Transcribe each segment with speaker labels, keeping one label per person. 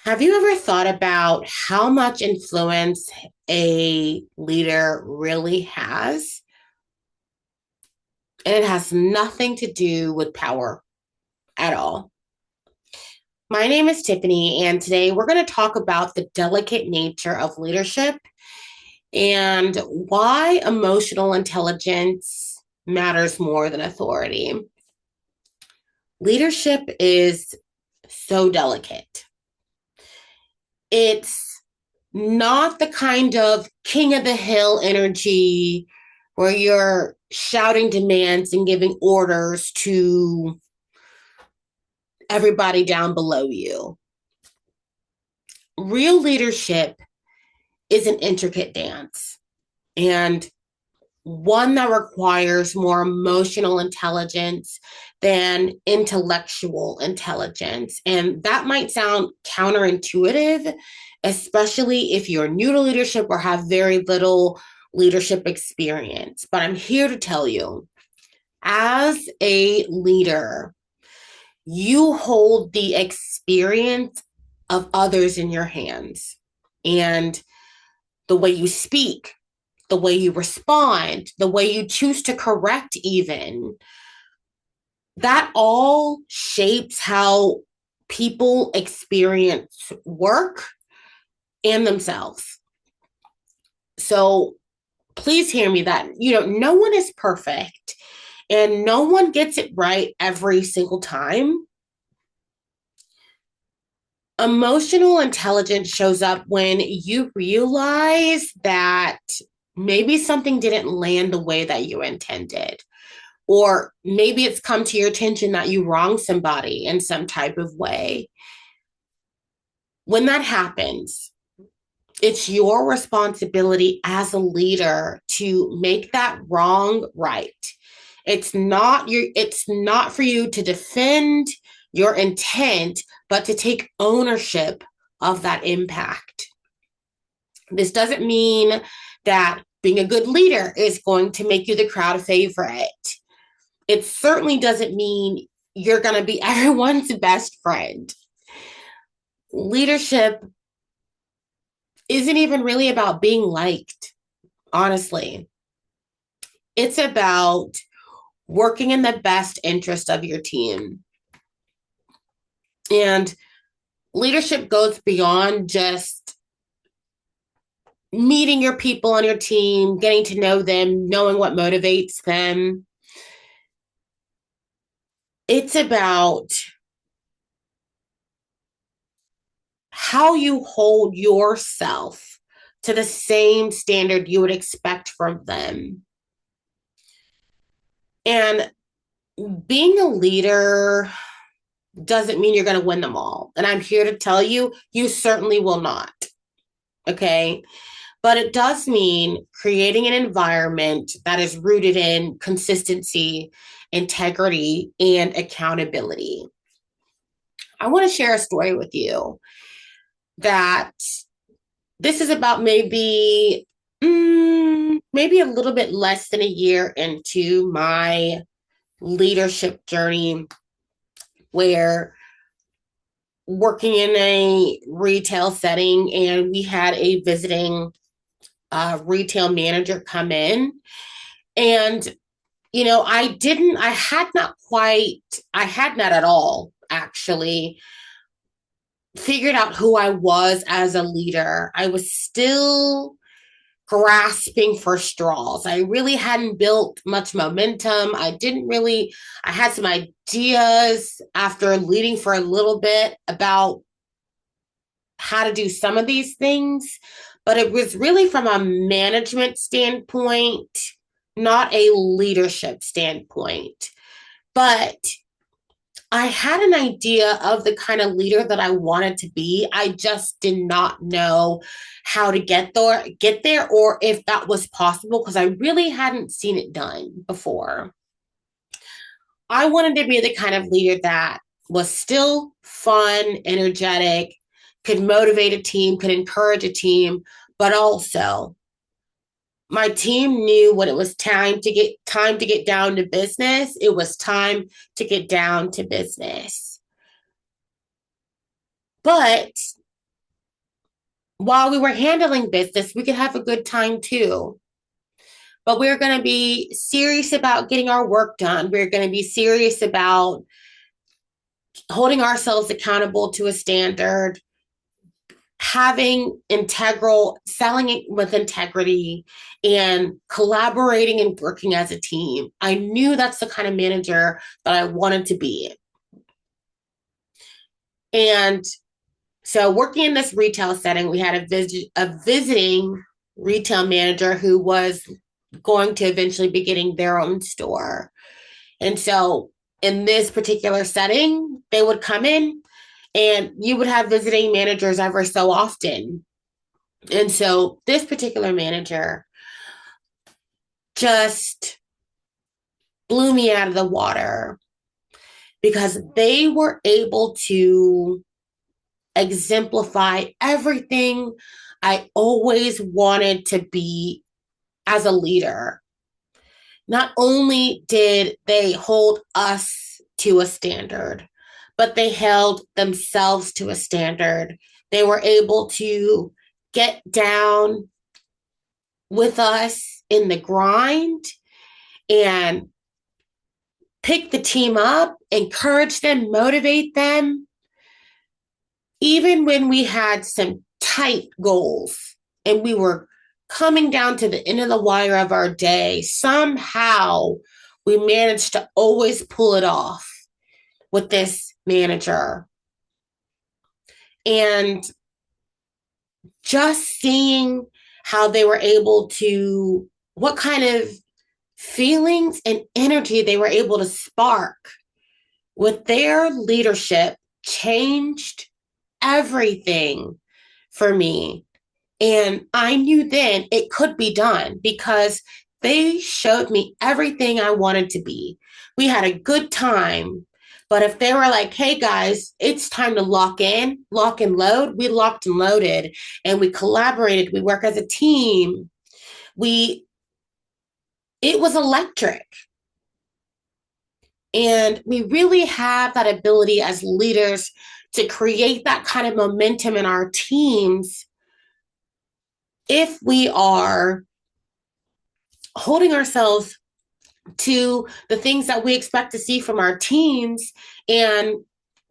Speaker 1: Have you ever thought about how much influence a leader really has? And it has nothing to do with power at all. My name is Tiffany, and today we're going to talk about the delicate nature of leadership and why emotional intelligence matters more than authority. Leadership is so delicate. It's not the kind of king of the hill energy where you're shouting demands and giving orders to everybody down below you. Real leadership is an intricate dance and one that requires more emotional intelligence than intellectual intelligence. And that might sound counterintuitive, especially if you're new to leadership or have very little leadership experience. But I'm here to tell you, as a leader, you hold the experience of others in your hands. And the way you speak, the way you respond, the way you choose to correct, even that all shapes how people experience work and themselves. So please hear me that, no one is perfect and no one gets it right every single time. Emotional intelligence shows up when you realize that maybe something didn't land the way that you intended. Or maybe it's come to your attention that you wronged somebody in some type of way. When that happens, it's your responsibility as a leader to make that wrong right. It's not for you to defend your intent, but to take ownership of that impact. This doesn't mean that being a good leader is going to make you the crowd favorite. It certainly doesn't mean you're going to be everyone's best friend. Leadership isn't even really about being liked, honestly. It's about working in the best interest of your team. And leadership goes beyond just meeting your people on your team, getting to know them, knowing what motivates them. It's about how you hold yourself to the same standard you would expect from them. And being a leader doesn't mean you're going to win them all. And I'm here to tell you, you certainly will not. Okay. But it does mean creating an environment that is rooted in consistency, integrity, and accountability. I want to share a story with you that this is about maybe a little bit less than a year into my leadership journey, where working in a retail setting, and we had a visiting retail manager come in. And I had not at all actually figured out who I was as a leader. I was still grasping for straws. I really hadn't built much momentum. I had some ideas after leading for a little bit about how to do some of these things, but it was really from a management standpoint, not a leadership standpoint. But I had an idea of the kind of leader that I wanted to be. I just did not know how to get there or if that was possible because I really hadn't seen it done before. I wanted to be the kind of leader that was still fun, energetic, could motivate a team, could encourage a team, but also my team knew when it was time to get down to business. It was time to get down to business. But while we were handling business, we could have a good time too. But we're going to be serious about getting our work done. We're going to be serious about holding ourselves accountable to a standard, having integral, selling it with integrity, and collaborating and working as a team. I knew that's the kind of manager that I wanted to be. And so, working in this retail setting, we had a visiting retail manager who was going to eventually be getting their own store. And so, in this particular setting, they would come in and you would have visiting managers ever so often. And so, this particular manager just blew me out of the water because they were able to exemplify everything I always wanted to be as a leader. Not only did they hold us to a standard, but they held themselves to a standard. They were able to get down with us in the grind and pick the team up, encourage them, motivate them, even when we had some tight goals and we were coming down to the end of the wire of our day, somehow we managed to always pull it off with this manager. And just seeing how they were able to, what kind of feelings and energy they were able to spark with their leadership changed everything for me. And I knew then it could be done because they showed me everything I wanted to be. We had a good time. But if they were like, hey guys, it's time to lock in, lock and load, we locked and loaded and we collaborated. We work as a team. We, it was electric. And we really have that ability as leaders to create that kind of momentum in our teams if we are holding ourselves to the things that we expect to see from our teams and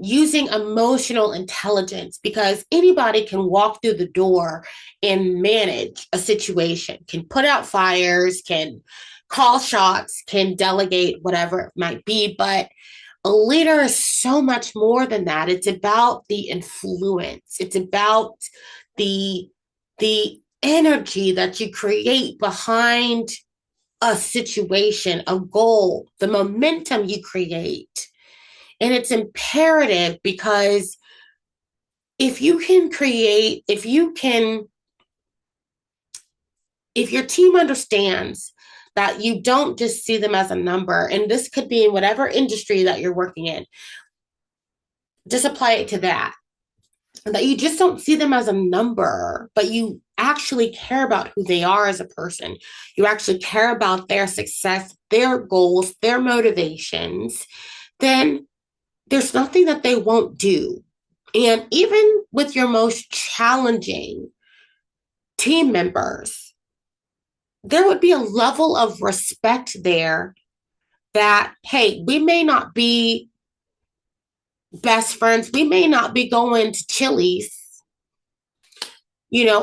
Speaker 1: using emotional intelligence, because anybody can walk through the door and manage a situation, can put out fires, can call shots, can delegate, whatever it might be. But a leader is so much more than that. It's about the influence. It's about the the energy that you create behind a situation, a goal, the momentum you create. And it's imperative because if you can create, if your team understands that you don't just see them as a number, and this could be in whatever industry that you're working in, just apply it to that. That you just don't see them as a number, but you actually care about who they are as a person. You actually care about their success, their goals, their motivations, then there's nothing that they won't do. And even with your most challenging team members, there would be a level of respect there that, hey, we may not be best friends, we may not be going to Chili's,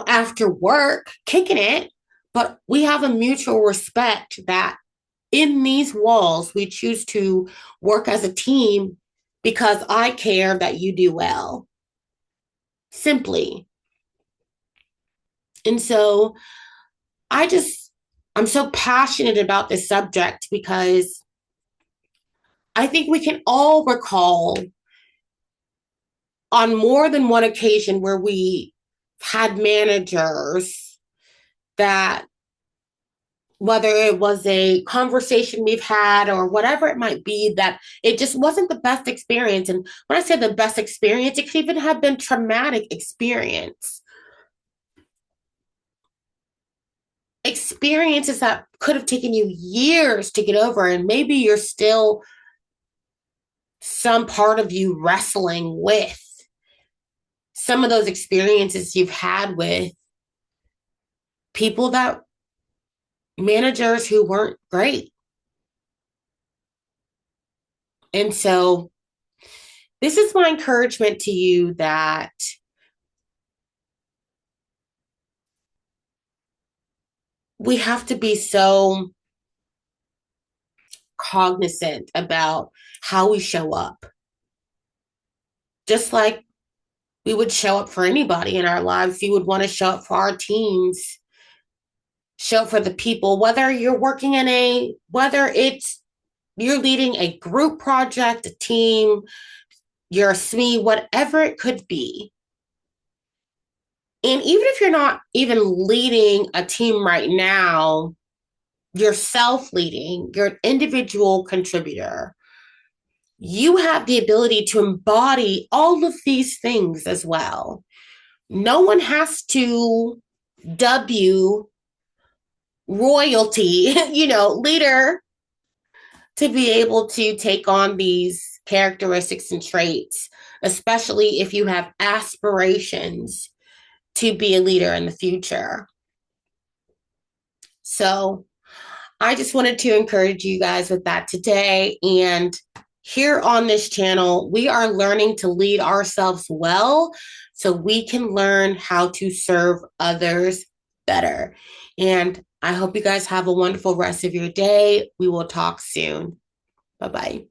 Speaker 1: after work, kicking it, but we have a mutual respect that in these walls, we choose to work as a team because I care that you do well. Simply. And so I'm so passionate about this subject because I think we can all recall on more than one occasion where we had managers that, whether it was a conversation we've had or whatever it might be, that it just wasn't the best experience. And when I say the best experience, it could even have been traumatic experience. Experiences that could have taken you years to get over, and maybe you're still some part of you wrestling with. some of those experiences you've had with people that managers who weren't great. And so this is my encouragement to you that we have to be so cognizant about how we show up. Just like we would show up for anybody in our lives, we would want to show up for our teams, show up for the people, whether you're working in whether it's you're leading a group project, a team, you're a SME, whatever it could be. And even if you're not even leading a team right now, you're self leading, you're an individual contributor. You have the ability to embody all of these things as well. No one has to dub you royalty, leader to be able to take on these characteristics and traits, especially if you have aspirations to be a leader in the future. So I just wanted to encourage you guys with that today. And here on this channel, we are learning to lead ourselves well so we can learn how to serve others better. And I hope you guys have a wonderful rest of your day. We will talk soon. Bye bye.